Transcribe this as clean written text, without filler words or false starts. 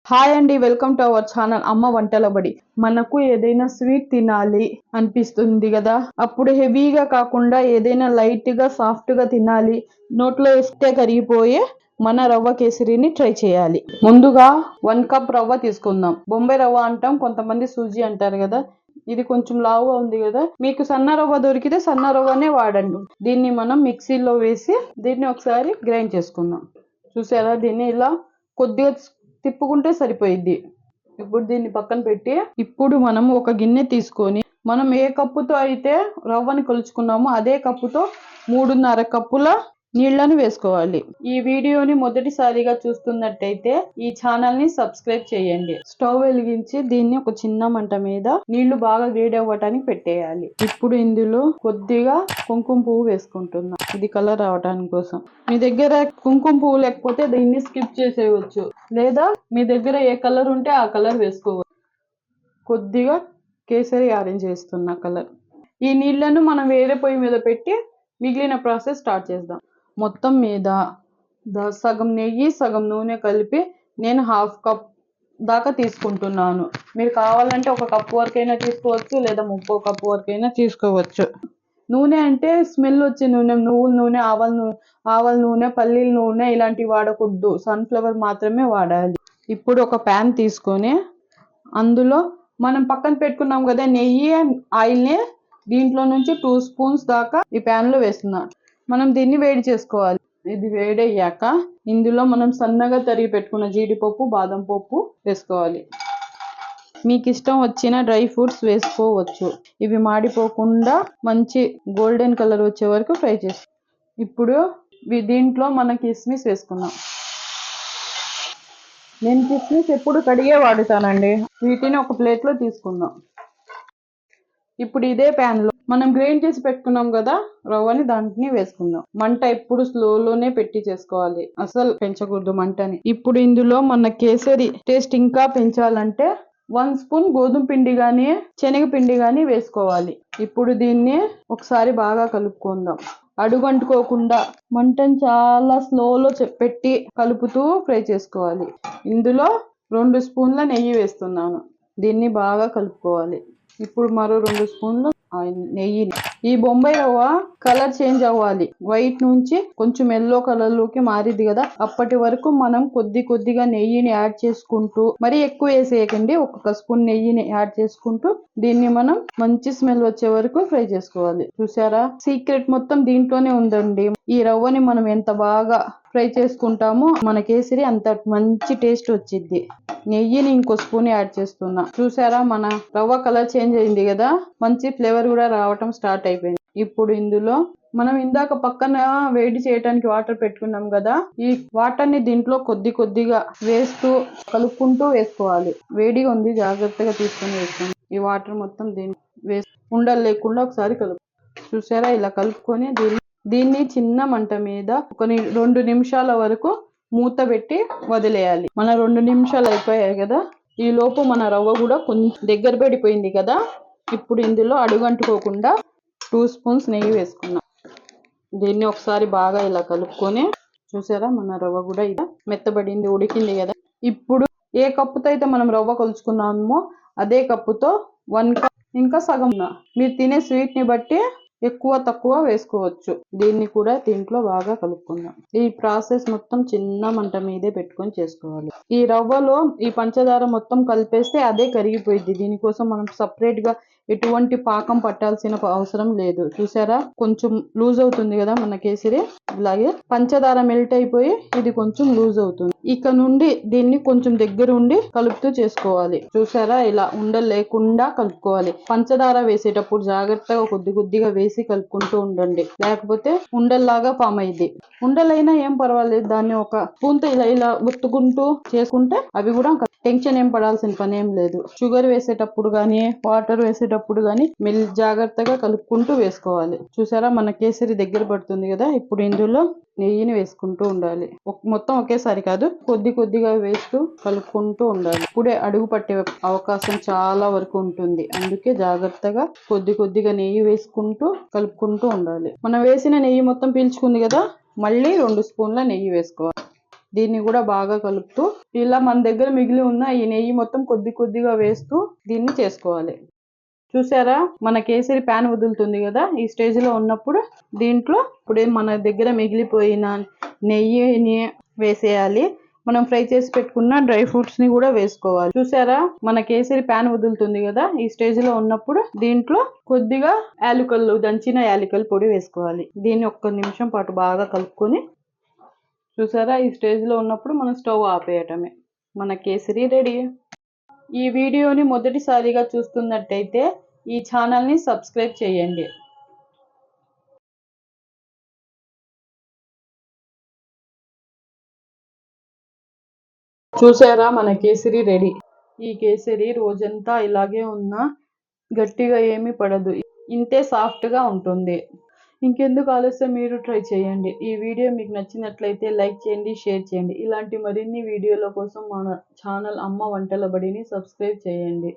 Hi అండి, welcome to our channel అమ్మ వంటల బడి. మనకు ఏదైనా స్వీట్ తినాలి అనిపిస్తుంది కదా, అప్పుడు హెవీగా కాకుండా ఏదైనా లైట్ గా సాఫ్ట్ గా తినాలి, నోట్లో వేస్తే కరిగిపోయే మన రవ్వ కేసరిని ట్రై చేయాలి. ముందుగా 1 కప్ రవ్వ తీసుకుందాం. బొంబాయి రవ్వ అంటాం, కొంతమంది సూజీ అంటారు కదా. ఇది కొంచెం లావుగా ఉంది కదా, మీకు సన్న రవ్వ దొరికితే సన్న రవ్వనే వాడండి. దీన్ని మనం మిక్సీలో వేసి దీన్ని ఒకసారి గ్రైండ్ చేసుకుందాం. చూసారా, దీన్ని ఇలా కొద్దిగా తిప్పుకుంటే సరిపోయిద్ది. ఇప్పుడు దీన్ని పక్కన పెట్టి, ఇప్పుడు మనం ఒక గిన్నె తీసుకొని, మనం ఏ కప్పుతో అయితే రవ్వని కొలుచుకున్నామో అదే కప్పుతో 3.5 కప్పుల నీళ్లను వేసుకోవాలి. ఈ వీడియోని మొదటిసారిగా చూస్తున్నట్టయితే ఈ ఛానల్ ని సబ్స్క్రైబ్ చేయండి. స్టవ్ వెలిగించి దీన్ని ఒక చిన్న మంట మీద నీళ్లు బాగా వేడి అవ్వటానికి పెట్టేయాలి. ఇప్పుడు ఇందులో కొద్దిగా కుంకుమ పువ్వు వేసుకుంటున్నా, ఇది కలర్ రావడానికి కోసం. మీ దగ్గర కుంకుమ పువ్వు లేకపోతే దీన్ని స్కిప్ చేసేయవచ్చు, లేదా మీ దగ్గర ఏ కలర్ ఉంటే ఆ కలర్ వేసుకోవచ్చు. కొద్దిగా కేసరి ఆరెంజ్ వేస్తున్నా కలర్. ఈ నీళ్లను మనం వేరే పొయ్యి మీద పెట్టి మిగిలిన ప్రాసెస్ స్టార్ట్ చేద్దాం. మొత్తం మీద సగం నెయ్యి సగం నూనె కలిపి నేను 1/2 కప్ దాకా తీసుకుంటున్నాను. మీరు కావాలంటే 1 కప్ వరకైనా తీసుకోవచ్చు, లేదా 3/4 కప్ వరకైనా తీసుకోవచ్చు. నూనె అంటే స్మెల్ వచ్చే నూనె, నువ్వుల నూనె, ఆవాల నూనె, పల్లీల నూనె ఇలాంటివి వాడకూడదు, సన్ఫ్లవర్ మాత్రమే వాడాలి. ఇప్పుడు ఒక ప్యాన్ తీసుకొని అందులో మనం పక్కన పెట్టుకున్నాం కదా నెయ్యి ఆయిల్ని, దీంట్లో నుంచి 2 స్పూన్స్ దాకా ఈ ప్యాన్ లో వేస్తున్నాం. మనం దీన్ని వేడి చేసుకోవాలి. ఇది వేడయ్యాక ఇందులో మనం సన్నగా తరిగి పెట్టుకున్న జీడిపప్పు, బాదం పప్పు వేసుకోవాలి. మీకు ఇష్టం వచ్చిన డ్రై ఫ్రూట్స్ వేసుకోవచ్చు. ఇవి మాడిపోకుండా మంచి గోల్డెన్ కలర్ వచ్చే వరకు ఫ్రై చేసి, ఇప్పుడు దీంట్లో మన కిస్మిస్ వేసుకున్నాం. నేను కిస్మిస్ ఎప్పుడు కడిగే వాడుతానండి. వీటిని ఒక ప్లేట్లో తీసుకుందాం. ఇప్పుడు ఇదే ప్యాన్ లో మనం గ్రైండ్ చేసి పెట్టుకున్నాం కదా రవ్వని, దాంట్ని వేసుకుందాం. మంట ఎప్పుడు స్లోలోనే పెట్టి చేసుకోవాలి, అసలు పెంచకూడదు మంటని. ఇప్పుడు ఇందులో మన కేసరి టేస్ట్ ఇంకా పెంచాలంటే 1 స్పూన్ గోధుమ పిండి గానీ శనగపిండి గానీ వేసుకోవాలి. ఇప్పుడు దీన్ని ఒకసారి బాగా కలుపుకుందాం. అడుగంటుకోకుండా మంటను చాలా స్లోలో పెట్టి కలుపుతూ ఫ్రై చేసుకోవాలి. ఇందులో 2 స్పూన్ల నెయ్యి వేస్తున్నాను. దీన్ని బాగా కలుపుకోవాలి. ఇప్పుడు మరో 2 స్పూన్లు నెయ్యి. ఈ బొంబాయి రవ్వ కలర్ చేంజ్ అవ్వాలి, వైట్ నుంచి కొంచెం ఎల్లో కలర్ లోకి మారిద్ది కదా, అప్పటి వరకు మనం కొద్దిగా నెయ్యిని యాడ్ చేసుకుంటూ, మరీ ఎక్కువ వేసేయకండి, 1 స్పూన్ నెయ్యిని యాడ్ చేసుకుంటూ దీన్ని మనం మంచి స్మెల్ వచ్చే వరకు ఫ్రై చేసుకోవాలి. చూసారా, సీక్రెట్ మొత్తం దీంట్లోనే ఉందండి. ఈ రవ్వని మనం ఎంత బాగా ఫ్రై చేసుకుంటామో మన కేసరి అంత మంచి టేస్ట్ వచ్చింది. నెయ్యిని ఇంకో స్పూన్ యాడ్ చేస్తున్నా. చూసారా, మన రవ్వ కలర్ చేంజ్ అయింది కదా, మంచి ఫ్లేవర్ కూడా రావటం స్టార్ట్ అయిపోయింది. ఇప్పుడు ఇందులో మనం ఇందాక పక్కన వేడి చేయడానికి వాటర్ పెట్టుకున్నాం కదా, ఈ వాటర్ ని దీంట్లో కొద్దిగా వేస్తూ కలుపుకుంటూ వేసుకోవాలి. వేడిగా ఉంది, జాగ్రత్తగా తీసుకొని వేసుకోండి. ఈ వాటర్ మొత్తం దీన్ని ఉండలు లేకుండా ఒకసారి కలుపు. చూసారా, ఇలా కలుపుకొని దీన్ని చిన్న మంట మీద ఒక 2 నిమిషాల వరకు మూత పెట్టి వదిలేయాలి. మన 2 నిమిషాలు అయిపోయాయి కదా, ఈ లోపు మన రవ్వ కూడా కొంచెం దగ్గర పడిపోయింది కదా. ఇప్పుడు ఇందులో అడుగంటుకోకుండా 2 స్పూన్స్ నెయ్యి వేసుకున్నాం. దీన్ని ఒకసారి బాగా ఇలా కలుపుకొని, చూసారా మన రవ్వ కూడా ఇలా మెత్తబడింది, ఉడికింది కదా. ఇప్పుడు ఏ కప్పుతో అయితే మనం రవ్వ కొలుచుకున్నామో అదే కప్పుతో 1 కప్ ఇంకా సగం, మీరు తినే స్వీట్ ని బట్టి ఎక్కువ తక్కువ వేసుకోవచ్చు. దీన్ని కూడా దీంట్లో బాగా కలుపుకుందాం. ఈ ప్రాసెస్ మొత్తం చిన్న మంట మీదే పెట్టుకొని చేసుకోవాలి. ఈ రవ్వలో ఈ పంచదార మొత్తం కలిపేస్తే అదే కరిగిపోయింది. దీనికోసం మనం సపరేట్ గా ఎటువంటి పాకం పట్టాల్సిన అవసరం లేదు. చూసారా, కొంచెం లూజ్ అవుతుంది కదా మన కేసరి. ఇలాగే పంచదార మెల్ట్ అయిపోయి ఇది కొంచెం లూజ్ అవుతుంది. ఇక నుండి దీన్ని కొంచెం దగ్గర ఉండి కలుపుతూ చేసుకోవాలి. చూసారా, ఇలా ఉండలు లేకుండా కలుపుకోవాలి. పంచదార వేసేటప్పుడు జాగ్రత్తగా కొద్దిగా వేసి కలుపుకుంటూ ఉండండి, లేకపోతే ఉండల్లాగా ఫామ్ అయింది. ఉండలైనా ఏం పర్వాలేదు, దాన్ని ఒక స్పూన్ తో ఇలా ఒత్తుకుంటూ చేసుకుంటే అవి కూడా టెన్షన్ ఏం పడాల్సిన పని ఏం లేదు. షుగర్ వేసేటప్పుడు గానీ వాటర్ వేసేటప్పుడు గానీ జాగ్రత్తగా కలుపుకుంటూ వేసుకోవాలి. చూసారా, మన కేసరి దగ్గర పడుతుంది కదా. ఇప్పుడు ఇందులో నెయ్యిని వేసుకుంటూ ఉండాలి. మొత్తం ఒకేసారి కాదు, కొద్దిగా వేస్తూ కలుపుకుంటూ ఉండాలి. ఇప్పుడే అడుగు పట్టే అవకాశం చాలా వరకు ఉంటుంది, అందుకే జాగ్రత్తగా కొద్దిగా నెయ్యి వేసుకుంటూ కలుపుకుంటూ ఉండాలి. మనం వేసిన నెయ్యి మొత్తం పీల్చుకుంది కదా, మళ్ళీ 2 స్పూన్ల నెయ్యి వేసుకోవాలి. దీన్ని కూడా బాగా కలుపుతూ ఇలా మన దగ్గర మిగిలి ఉన్న ఈ నెయ్యి మొత్తం కొద్దిగా వేస్తూ దీన్ని చేసుకోవాలి. చూసారా మన కేసరి ప్యాన్ వదులుతుంది కదా, ఈ స్టేజ్ లో ఉన్నప్పుడు దీంట్లో ఇప్పుడే మన దగ్గర మిగిలిపోయిన నెయ్యిని వేసేయాలి. మనం ఫ్రై చేసి పెట్టుకున్న డ్రై ఫ్రూట్స్ ని కూడా వేసుకోవాలి. చూసారా మన కేసరి ప్యాన్ వదులుతుంది కదా, ఈ స్టేజ్ లో ఉన్నప్పుడు దీంట్లో కొద్దిగా యాలకులు, దంచిన యాలకుల పొడి వేసుకోవాలి. దీన్ని ఒక్క నిమిషం పాటు బాగా కలుపుకొని, చూసారా ఈ స్టేజ్ లో ఉన్నప్పుడు మనం స్టవ్ ఆపేయటమే. మన కేసరి రెడీ. ఈ వీడియోని మొదటిసారిగా చూస్తున్నట్టయితే ఈ ఛానల్ని సబ్స్క్రైబ్ చేయండి. చూసారా మన కేసరి రెడీ. ఈ కేసరి రోజంతా ఇలాగే ఉన్నా గట్టిగా ఏమీ పడదు, ఇంతే సాఫ్ట్గా ఉంటుంది. ఇంకెందుకు ఆలస్యం, మీరు ట్రై చేయండి. ఈ వీడియో మీకు నచ్చినట్లయితే లైక్ చేయండి, షేర్ చేయండి. ఇలాంటి మరిన్ని వీడియోల కోసం మన ఛానల్ అమ్మ వంటల బడిని సబ్స్క్రైబ్ చేయండి.